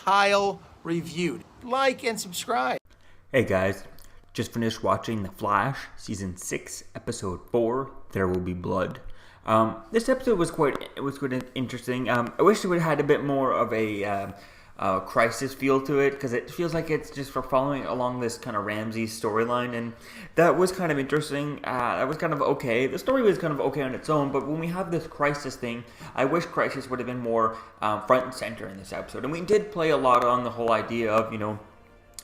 Kyle reviewed. Like and subscribe. Hey guys, just finished watching The Flash, Season 6, Episode 4, There Will Be Blood. This episode was quite interesting. I wish it would have had a bit more of a crisis feel to it, because it feels like it's just for following along this kind of Ramsey storyline, and that was kind of interesting. That was kind of okay. The story was kind of okay on its own, but when we have this crisis thing, I wish crisis would have been more front and center in this episode. And we did play a lot on the whole idea of,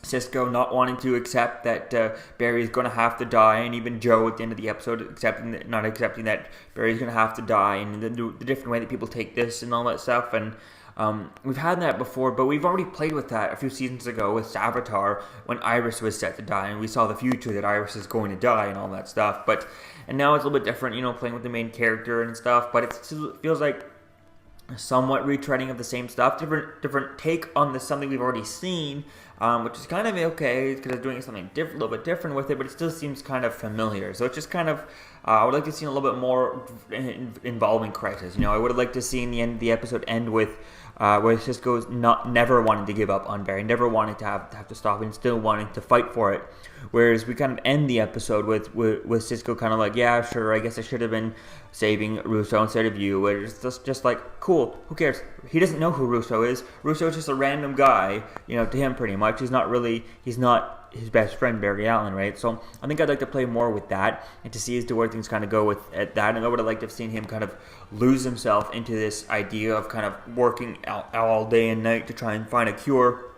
Cisco not wanting to accept that Barry is going to have to die, and even Joe at the end of the episode not accepting that Barry is going to have to die, and the different way that people take this and all that stuff. And we've had that before, but we've already played with that a few seasons ago with Savitar when Iris was set to die, and we saw the future that Iris is going to die and all that stuff. And now it's a little bit different, playing with the main character and stuff, but it feels like somewhat retreading of the same stuff, different take on something we've already seen, which is kind of okay because it's doing something a little bit different with it, but it still seems kind of familiar. So it's just kind of, I would like to see a little bit more involving Crisis. I would have liked to see the end of the episode end with where Cisco's never wanting to give up on Barry, never wanting to have to stop, and still wanting to fight for it. Whereas we kind of end the episode with Cisco kind of like, yeah, sure, I guess I should have been saving Russo instead of you. Where it's just like, cool, who cares? He doesn't know who Russo is. Russo is just a random guy, to him pretty much. He's not his best friend, Barry Allen, right? So I think I'd like to play more with that and to see as to where things kind of go at that. And I would have liked to have seen him kind of lose himself into this idea of kind of working out all day and night to try and find a cure.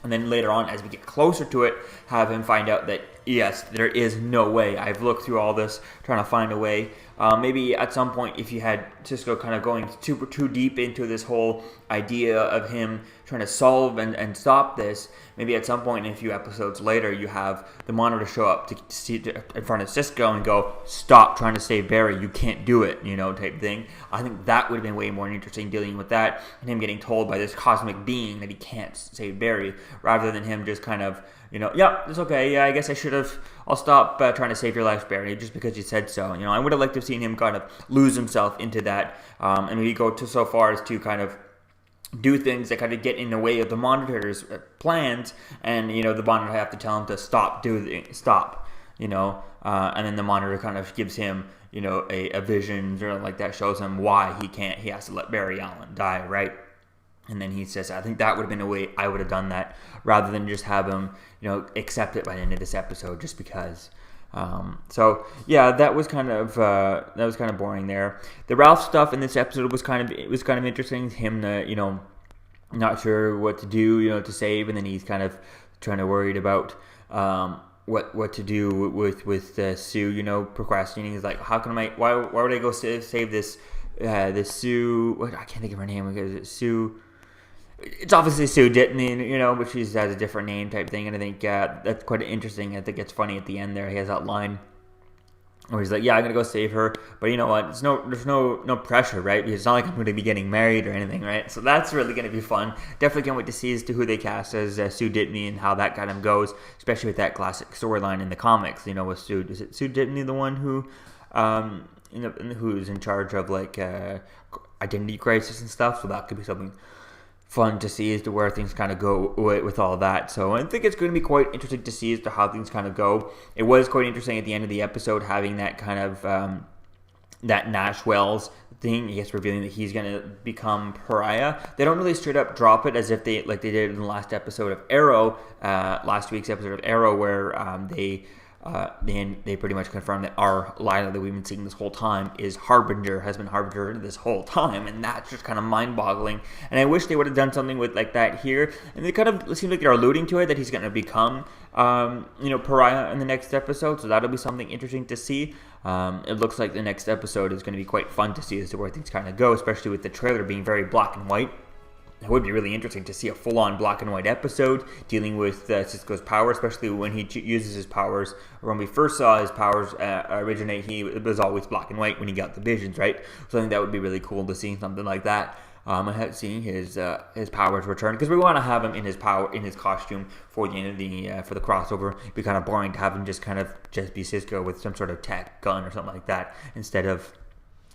And then later on, as we get closer to it, have him find out that, yes, there is no way. I've looked through all this, trying to find a way. Maybe at some point, if you had Cisco kind of going too deep into this whole idea of him trying to solve and stop this, maybe at some point in a few episodes later, you have the Monitor show up to see in front of Cisco and go, stop trying to save Barry, you can't do it, type thing. I think that would have been way more interesting, dealing with that, and him getting told by this cosmic being that he can't save Barry, rather than him just kind of, yeah, it's okay, yeah, I guess I'll stop trying to save your life, Barry, just because you said so. I would have liked to have seen him kind of lose himself into that, and maybe go to so far as to kind of do things that kind of get in the way of the Monitor's plans, and the Monitor have to tell him to stop, and then the Monitor kind of gives him a vision or like that, shows him why he has to let Barry Allen die, right? And then he says, I think that would have been a way I would have done that, rather than just have him accept it by the end of this episode just because. So yeah, that was kind of boring there. The Ralph stuff in this episode was kind of interesting. Him, not sure what to do, to save, and then he's kind of trying to worried about what to do with Sue, procrastinating. He's like, how can why would I go save this Sue? I can't think of her name because it's Sue. It's obviously Sue Dittany, but she has a different name type thing, and I think that's quite interesting. I think it's funny at the end there. He has that line where he's like, yeah, I'm going to go save her, but you know what? There's no pressure, right? Because it's not like I'm going to be getting married or anything, right? So that's really going to be fun. Definitely can't wait to see as to who they cast as Sue Dittany and how that kind of goes, especially with that classic storyline in the comics, with Sue. Is it Sue Dittany, the one who, who's in charge of like identity crisis and stuff? So that could be something fun to see as to where things kind of go with all that. So I think it's going to be quite interesting to see as to how things kind of go. It was quite interesting at the end of the episode having that kind of that Nash Wells thing, I guess, revealing that he's going to become Pariah. They don't really straight up drop it as if they did in the last episode of Arrow, last week's episode of Arrow, where they pretty much confirmed that our Lila that we've been seeing this whole time has been Harbinger this whole time, and that's just kind of mind-boggling. And I wish they would have done something with like that here. And they kind of seem like they're alluding to it, that he's going to become, Pariah in the next episode. So that'll be something interesting to see. It looks like the next episode is going to be quite fun to see as to where things kind of go, especially with the trailer being very black and white. It would be really interesting to see a full-on black and white episode dealing with Cisco's power, especially when he uses his powers. When we first saw his powers originate, it was always black and white when he got the visions, right? So I think that would be really cool to see something like that. And seeing his powers return, because we want to have him in his costume for the end of the for the crossover. It'd be kind of boring to have him just be Cisco with some sort of tech gun or something like that, instead of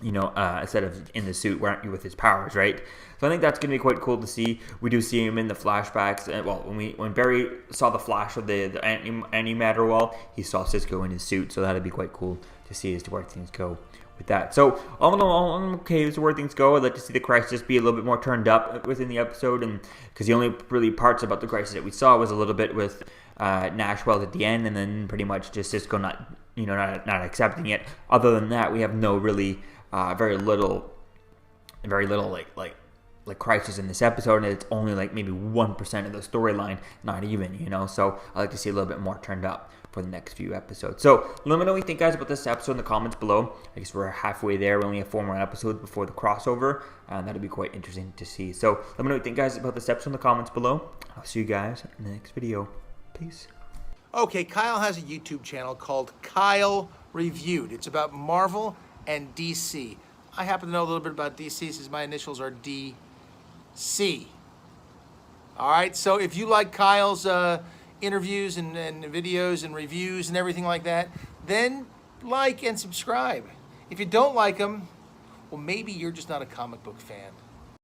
instead of in the suit with his powers, right? So I think that's going to be quite cool to see. We do see him in the flashbacks. Well, when Barry saw the flash of the antimatter wall, he saw Cisco in his suit, so that'd be quite cool to see as to where things go with that. So all in all, I'm okay with where things go. I'd like to see the crisis be a little bit more turned up within the episode, and because the only really parts about the crisis that we saw was a little bit with Nashwell at the end, and then pretty much just Cisco not accepting it. Other than that, we have no really very little like crisis in this episode, and it's only like maybe 1% of the storyline, not even, so I like to see a little bit more turned up for the next few episodes. So let me know what you think, guys, about this episode in the comments below. I guess we're halfway there. We only have 4 more episodes before the crossover, and that'll be quite interesting to see. So let me know what you think, guys, about this episode in the comments below. I'll see you guys in the next video. Peace. Okay, Kyle has a YouTube channel called Kyle Reviewed. It's about Marvel and DC. I happen to know a little bit about DC since my initials are DC. All right, so if you like Kyle's interviews and videos and reviews and everything like that, then like and subscribe. If you don't like them, well, maybe you're just not a comic book fan.